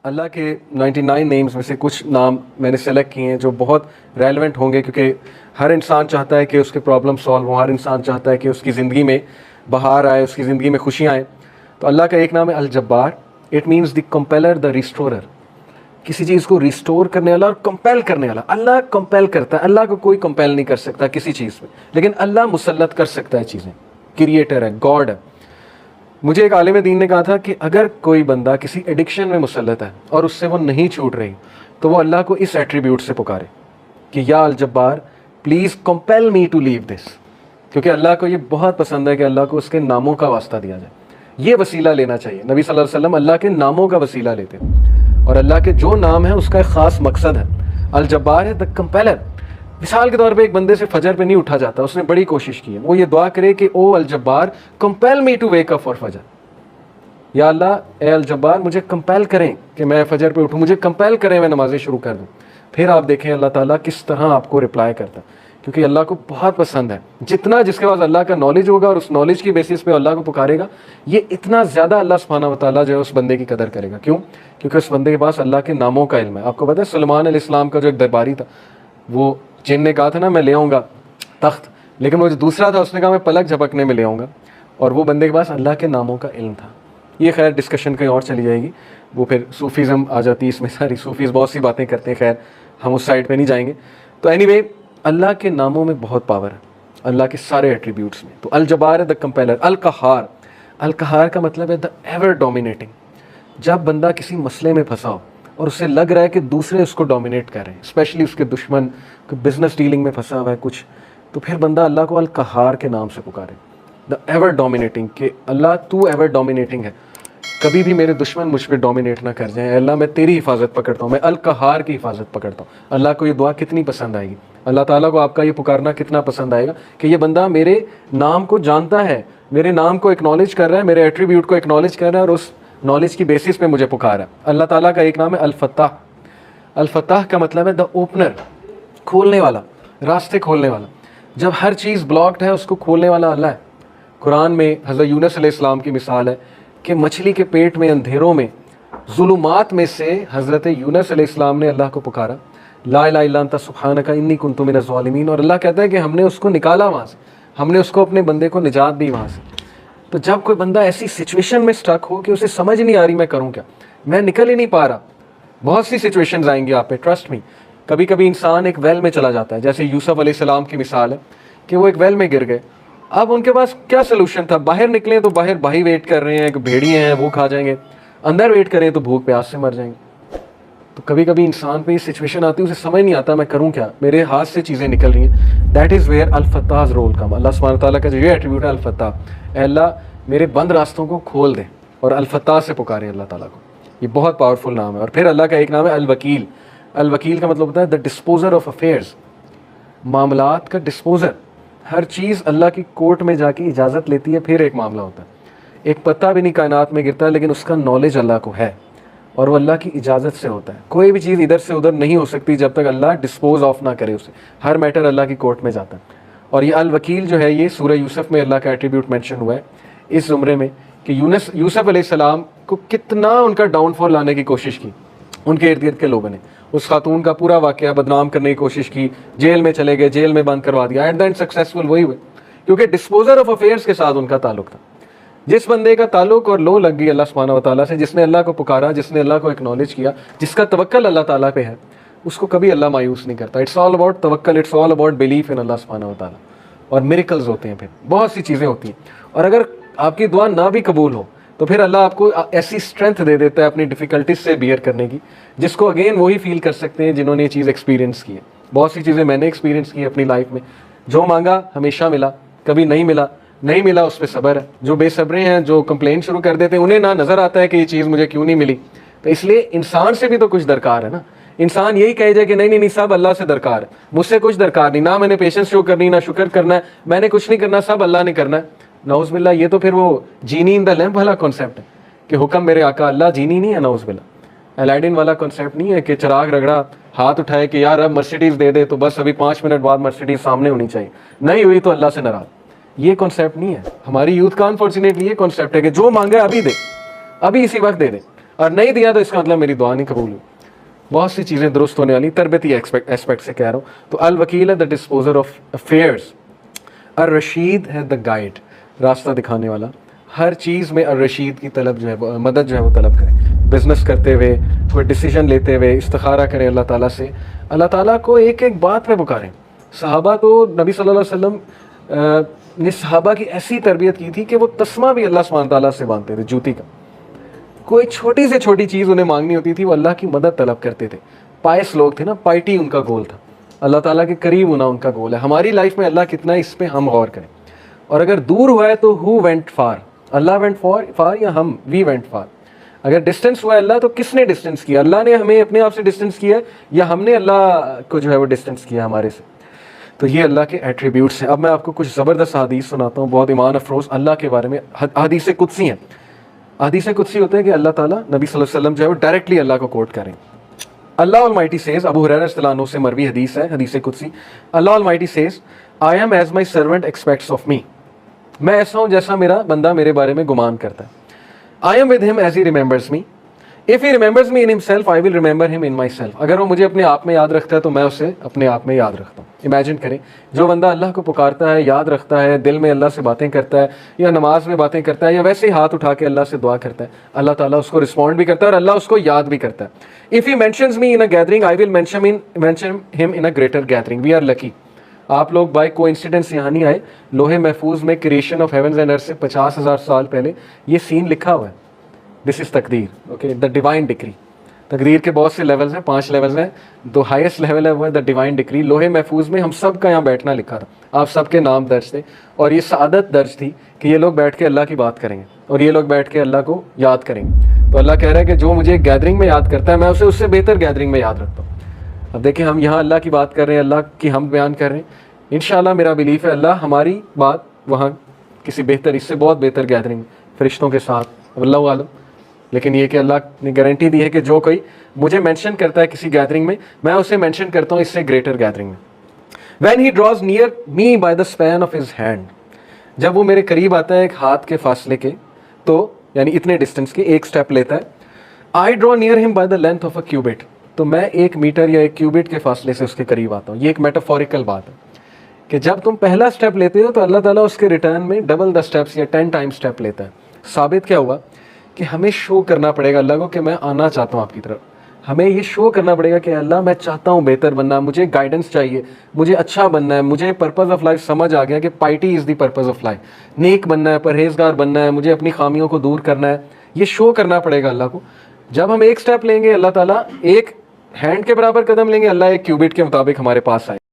اللہ کے 99 نیمز میں سے کچھ نام میں نے سلیکٹ کیے ہیں جو بہت ریلیونٹ ہوں گے، کیونکہ ہر انسان چاہتا ہے کہ اس کے پرابلم سالو ہوں، ہر انسان چاہتا ہے کہ اس کی زندگی میں بہار آئے، اس کی زندگی میں خوشیاں آئیں۔ تو اللہ کا ایک نام ہے الجبار، اٹ مینس دی کمپیلر، دا ریسٹورر، کسی چیز کو ریسٹور کرنے والا اور کمپیل کرنے والا۔ اللہ کمپیل کرتا ہے، اللہ کو کوئی کمپیل نہیں کر سکتا کسی چیز پہ، لیکن اللہ مسلط کر سکتا ہے چیزیں، کریٹر ہے، گاڈ ہے۔ مجھے ایک عالم دین نے کہا تھا کہ اگر کوئی بندہ کسی ایڈکشن میں مسلط ہے اور اس سے وہ نہیں چھوٹ رہی، تو وہ اللہ کو اس ایٹریبیوٹ سے پکارے کہ یا الجبار پلیز کمپیل می ٹو لیو دس، کیونکہ اللہ کو یہ بہت پسند ہے کہ اللہ کو اس کے ناموں کا واسطہ دیا جائے۔ یہ وسیلہ لینا چاہیے۔ نبی صلی اللہ علیہ وسلم اللہ کے ناموں کا وسیلہ لیتے ہیں، اور اللہ کے جو نام ہے اس کا ایک خاص مقصد ہے۔ الجبار ہے دا کمپیلر۔ مثال کے طور پہ ایک بندے سے فجر پہ نہیں اٹھا جاتا، اس نے بڑی کوشش کی ہے، وہ یہ دعا کرے کہ او الجبار compel me to wake up for فجر، یا اللہ اے الجبار مجھے کمپیل کریں کہ میں فجر پہ اٹھوں، مجھے کمپیل کریں میں نمازیں شروع کر دوں۔ پھر آپ دیکھیں اللہ تعالیٰ کس طرح آپ کو رپلائی کرتا ہے، کیونکہ اللہ کو بہت پسند ہے۔ جتنا جس کے پاس اللہ کا نالج ہوگا اور اس نالج کی بیسس پہ اللہ کو پکارے گا، یہ اتنا زیادہ اللہ سبحانہ و تعالیٰ جو ہے اس بندے کی قدر کرے گا۔ کیوں؟ کیونکہ اس بندے کے پاس اللہ کے ناموں کا علم ہے۔ آپ کو پتہ ہے سلیمان علیہ السلام کا جو ایک درباری تھا، وہ جن نے کہا تھا نا میں لے آؤں گا تخت، لیکن وہ جو دوسرا تھا اس نے کہا میں پلک جھپکنے میں لے آؤں گا، اور وہ بندے کے پاس اللہ کے ناموں کا علم تھا۔ یہ خیر ڈسکشن کہیں اور چلی جائے گی، وہ پھر صوفیزم آ جاتی ہے اس میں، ساری صوفیز بہت سی باتیں کرتے ہیں، خیر ہم اس سائڈ پہ نہیں جائیں گے۔ تو اینی وے اللہ کے ناموں میں بہت پاور ہے، اللہ کے سارے ایٹریبیوٹس میں۔ تو الجبار ہے دا کمپیلر۔ القہار، القہار کا مطلب ہے دا ایور ڈومینیٹنگ۔ جب بندہ کسی مسئلے میں پھنسا ہو اور اسے لگ رہا ہے کہ دوسرے اس کو ڈومینیٹ کر رہے ہیں، اسپیشلی اس کے دشمن، کوئی بزنس ڈیلنگ میں پھنسا ہوا ہے کچھ، تو پھر بندہ اللہ کو القہار کے نام سے پکارے، دا ایور ڈومینیٹنگ، کہ اللہ تو ایور ڈومینیٹنگ ہے، کبھی بھی میرے دشمن مجھ پہ ڈومینیٹ نہ کر جائیں۔ اللہ میں تیری حفاظت پکڑتا ہوں، میں القہار کی حفاظت پکڑتا ہوں۔ اللہ کو یہ دعا کتنی پسند آئے گی، اللہ تعالیٰ کو آپ کا یہ پکارنا کتنا پسند آئے گا کہ یہ بندہ میرے نام کو جانتا ہے، میرے نام کو ایکنالج کر رہا ہے، میرے ایٹریبیوٹ کو ایکنالج کر رہا ہے، اور اس نالج کی بیسس پہ مجھے پکارا ہے۔ اللہ تعالیٰ کا ایک نام ہے الفتاح۔ الفتاح کا مطلب ہے دا اوپنر، کھولنے والا، راستے کھولنے والا۔ جب ہر چیز بلاکڈ ہے اس کو کھولنے والا اللہ ہے۔ قرآن میں حضرت یونس علیہ السلام کی مثال ہے کہ مچھلی کے پیٹ میں اندھیروں میں ظلمات میں سے حضرت یونس علیہ السلام نے اللہ کو پکارا، لا الہ الا انت سبحانک انی کنت من الظالمین، اور اللہ کہتا ہے کہ ہم نے اس کو نکالا وہاں سے، ہم نے اس کو اپنے بندے کو نجات دی وہاں سے۔ تو جب کوئی بندہ ایسی سچویشن میں سٹک ہو کہ اسے سمجھ نہیں آ رہی میں کروں کیا، میں نکل ہی نہیں پا رہا، بہت سی سچویشنز آئیں گی آپ پہ، ٹرسٹ می۔ کبھی کبھی انسان ایک ویل میں چلا جاتا ہے، جیسے یوسف علیہ السلام کی مثال ہے کہ وہ ایک ویل میں گر گئے۔ اب ان کے پاس کیا سلوشن تھا؟ باہر نکلیں تو باہر بھائی ویٹ کر رہے ہیں کہ بھیڑیے ہیں وہ کھا جائیں گے، اندر ویٹ کریں تو بھوک پیاس سے مر جائیں گے۔ تو کبھی کبھی انسان پہ یہ سچویشن آتی ہے، اسے سمجھ نہیں آتا میں کروں کیا، میرے ہاتھ سے چیزیں نکل رہی ہیں۔ دیٹ از ویئر الفتاح's رول کم۔ اللہ سبحانہ تعالیٰ کا جو یہ ایٹریبیوٹ ہے الفتاح، اے اللہ میرے بند راستوں کو کھول دے، اور الفتاح سے پکارے اللہ تعالیٰ کو۔ یہ بہت پاورفل نام ہے۔ اور پھر اللہ کا ایک نام ہے الوکیل۔ الوکیل کا مطلب ہوتا ہے دا ڈسپوزر آف افیئرز، معاملات کا ڈسپوزر۔ ہر چیز اللہ کی کورٹ میں جا کے اجازت لیتی ہے، پھر ایک معاملہ ہوتا ہے۔ ایک پتا بھی نہیں کائنات میں گرتا، لیکن اس کا نالج اللہ کو ہے، اور وہ اللہ کی اجازت سے ہوتا ہے۔ کوئی بھی چیز ادھر سے ادھر نہیں ہو سکتی جب تک اللہ ڈسپوز آف نہ کرے اسے، ہر میٹر اللہ کی کورٹ میں جاتا ہے۔ اور یہ الوکیل جو ہے یہ سورہ یوسف میں اللہ کا ایٹریبیوٹ مینشن ہوا ہے اس زمرے میں، کہ یوسف علیہ السلام کو کتنا ان کا ڈاؤن فال لانے کی کوشش کی ان کے ارد گرد کے لوگوں نے، اس خاتون کا پورا واقعہ بدنام کرنے کی کوشش کی، جیل میں چلے گئے، جیل میں بند کروا دیا، ایٹ دا اینڈ سکسیسفل وہی ہوئے، کیونکہ ڈسپوزر آف افیئرس کے ساتھ ان کا تعلق تھا۔ جس بندے کا تعلق اور لو لگ گئی اللہ سبحانہ و تعالیٰ سے، جس نے اللہ کو پکارا، جس نے اللہ کو ایکنالج کیا، جس کا توکل اللہ تعالیٰ پہ ہے، اس کو کبھی اللہ مایوس نہیں کرتا۔ اٹس آل اباؤٹ توکل، it's all about belief in اللہ سبحانہ و تعالیٰ۔ اور میریکلز ہوتے ہیں، پھر بہت سی چیزیں ہوتی ہیں۔ اور اگر آپ کی دعا نہ بھی قبول ہو تو پھر اللہ آپ کو ایسی اسٹرینتھ دے دیتا ہے اپنی ڈیفیکلٹیز سے بیئر کرنے کی، جس کو اگین وہی فیل کر سکتے ہیں جنہوں نے یہ چیز ایکسپیرینس کی ہے۔ بہت سی چیزیں میں نے ایکسپیرینس کی اپنی لائف میں، جو مانگا ہمیشہ ملا، کبھی نہیں ملا، نہیں ملا اس پہ صبر ہے۔ جو بے صبرے ہیں، جو کمپلین شروع کر دیتے ہیں، انہیں نہ نظر آتا ہے کہ یہ چیز مجھے کیوں نہیں ملی۔ تو اس لیے انسان سے بھی تو کچھ درکار ہے نا۔ انسان یہی کہے جائے کہ نہیں نہیں نہیں سب اللہ سے درکار ہے، مجھ سے کچھ درکار نہیں، نہ میں نے پیشنس شو کرنی، نہ شکر کرنا ہے، میں نے کچھ نہیں کرنا، سب اللہ نے کرنا ہے۔ نعوذ باللہ، یہ تو پھر وہ جینی ان دا لیمپ والا کانسیپٹ ہے کہ حکم میرے آقا، اللہ جینی نہیں ہے، نعوذ باللہ۔ الیڈن والا کانسیپٹ نہیں ہے کہ چراغ رگڑا، ہاتھ اٹھائے کہ یار اب مرسیڈیز دے دے تو بس ابھی 5 منٹ بعد مرسیڈیز سامنے ہونی چاہیے، نہیں ہوئی تو اللہ سے ناراض۔ یہ کانسیپٹ نہیں ہے ہماری یوتھ کا، انفارچونیٹلی یہ کانسیپٹ ہے کہ جو مانگا ابھی دے، ابھی اسی وقت دے دے، اور نہیں دیا تو اس کا مطلب میری دعا نہیں قبول ہوئی. بہت سی چیزیں درست ہونے والی, تربیتی اسپیکٹ سے کہہ رہا ہوں. تو الوکیل ہے دا ڈسپوزر آف افیئرس, الرشید ہے دا گائیڈ, راستہ دکھانے والا. ہر چیز میں الرشید کی طلب جو ہے, مدد جو ہے وہ طلب کریں. بزنس کرتے ہوئے, کوئی ڈیسیجن لیتے ہوئے استخارہ کریں اللہ تعالیٰ سے, اللہ تعالیٰ کو ایک ایک بات پہ پکاریں. صحابہ تو نبی صلی اللہ علیہ وسلم نے صحابہ کی ایسی تربیت کی تھی کہ وہ تسمہ بھی اللہ سبحانہ تعالیٰ سے مانگتے تھے, جوتی کا. کوئی چھوٹی سے چھوٹی چیز انہیں مانگنی ہوتی تھی, وہ اللہ کی مدد طلب کرتے تھے. پائس لوگ تھے نا, پائٹی ان کا گول تھا, اللہ تعالیٰ کے قریب ہونا ان کا گول ہے. ہماری لائف میں اللہ کتنا ہے اس پہ ہم غور کریں. اور اگر دور ہوا ہے تو ہو وینٹ فار, اللہ وینٹ فار یا ہم, وی وینٹ فار. اگر ڈسٹینس ہوا ہے اللہ تو کس نے ڈسٹینس کیا, اللہ نے ہمیں اپنے آپ سے ڈسٹینس کیا یا ہم نے اللہ کو جو ہے وہ ڈسٹینس کیا ہمارے سے. تو یہ اللہ کے ایٹریبیوٹس ہیں. اب میں آپ کو کچھ زبردست حدیث سناتا ہوں, بہت ایمان افروز اللہ کے بارے میں. حدیث قدسی ہیں. حدیث قدسی ہوتے ہیں کہ اللہ تعالیٰ نبی صلی اللہ علیہ وسلم جو ہے وہ ڈائریکٹلی اللہ کو کوٹ کریں. اللہ المائٹی سیز, ابو ہریرہ رضی اللہ عنہ سے مروی حدیث ہے, حدیث قدسی. اللہ almighty says, I am as my servant expects of me. میں ایسا ہوں جیسا میرا بندہ میرے بارے میں گمان کرتا ہے. I am with him as he remembers me. If he remembers me in himself, I will remember him in myself. اگر وہ مجھے اپنے آپ میں یاد رکھتا ہے تو میں اسے اپنے آپ میں یاد رکھتا ہوں. امیجن کریں, جو بندہ اللہ کو پکارتا ہے, یاد رکھتا ہے, دل میں اللہ سے باتیں کرتا ہے, یا نماز میں باتیں کرتا ہے, یا ویسے ہی ہاتھ اٹھا کے اللہ سے دعا کرتا ہے, اللہ تعالیٰ اس کو رسپونڈ بھی کرتا ہے اور اللہ اس کو یاد بھی کرتا ہے. If he mentions me in a gathering, I will mention him in a greater gathering. We are lucky. آپ لوگ بائی کو انسیڈنس یہاں نہیں آئے. لوہے محفوظ میں کریشن آف ہیونز اینڈ ارتھ سے 50,000 سال پہلے یہ سین لکھا ہوا ہے. دس از تقدیر, اوکے, دا ڈیوائن ڈکری. تقدیر کے بہت سے لیولز ہیں, 5 لیولز ہیں. جو ہائیسٹ لیول ہے وہ ہے دا ڈیوائن ڈکری. لوہے محفوظ میں ہم سب کا یہاں بیٹھنا لکھا تھا, آپ سب کے نام درج تھے, اور یہ سعادت درج تھی کہ یہ لوگ بیٹھ کے اللہ کی بات کریں گے اور یہ لوگ بیٹھ کے اللہ کو یاد کریں گے. تو اللہ کہہ رہا ہے کہ جو مجھے گیدرنگ میں یاد کرتا ہے میں اسے اس سے بہتر گیدرنگ میں یاد رکھتا ہوں. اب دیکھیں, ہم یہاں اللہ کی بات کر رہے ہیں, اللہ کی ہم بیان کر رہے ہیں. انشاءاللہ میرا بلیف ہے اللہ ہماری بات وہاں کسی بہتر, اس سے بہت بہتر گیدرنگ فرشتوں کے ساتھ, اللہ عالم. لیکن یہ کہ اللہ نے گارنٹی دی ہے کہ جو کوئی مجھے مینشن کرتا ہے کسی گیدرنگ میں, میں اسے مینشن کرتا ہوں اس سے گریٹر گیدرنگ میں. When he draws near me by the span of his hand, جب وہ میرے قریب آتا ہے ایک ہاتھ کے فاصلے کے, تو یعنی اتنے ڈسٹینس کے, ایک اسٹیپ لیتا ہے. آئی ڈرا نیئر ہم by the length of a cubit, تو میں 1 میٹر یا 1 کیوبٹ کے فاصلے سے اس کے قریب آتا ہوں. یہ ایک میٹافوریکل بات ہے کہ جب تم پہلا اسٹیپ لیتے ہو تو اللہ تعالیٰ اس کے ریٹرن میں ڈبل دا اسٹیپس یا 10 ٹائم اسٹیپ لیتا ہے. ثابت کیا ہوا کہ ہمیں شو کرنا پڑے گا اللہ کو کہ میں آنا چاہتا ہوں آپ کی طرف. ہمیں یہ شو کرنا پڑے گا کہ اللہ میں چاہتا ہوں بہتر بننا, مجھے گائیڈنس چاہیے, مجھے اچھا بننا ہے, مجھے پرپز آف لائف سمجھ آ گیا کہ piety is the purpose of life, نیک بننا ہے, پرہیزگار بننا ہے, مجھے اپنی خامیوں کو دور کرنا ہے. یہ شو کرنا پڑے گا اللہ کو. جب ہم ایک اسٹیپ لیں گے اللہ تعالیٰ ایک ہینڈ کے برابر قدم لیں گے, اللہ 1 کیوبٹ کے مطابق ہمارے پاس آئے.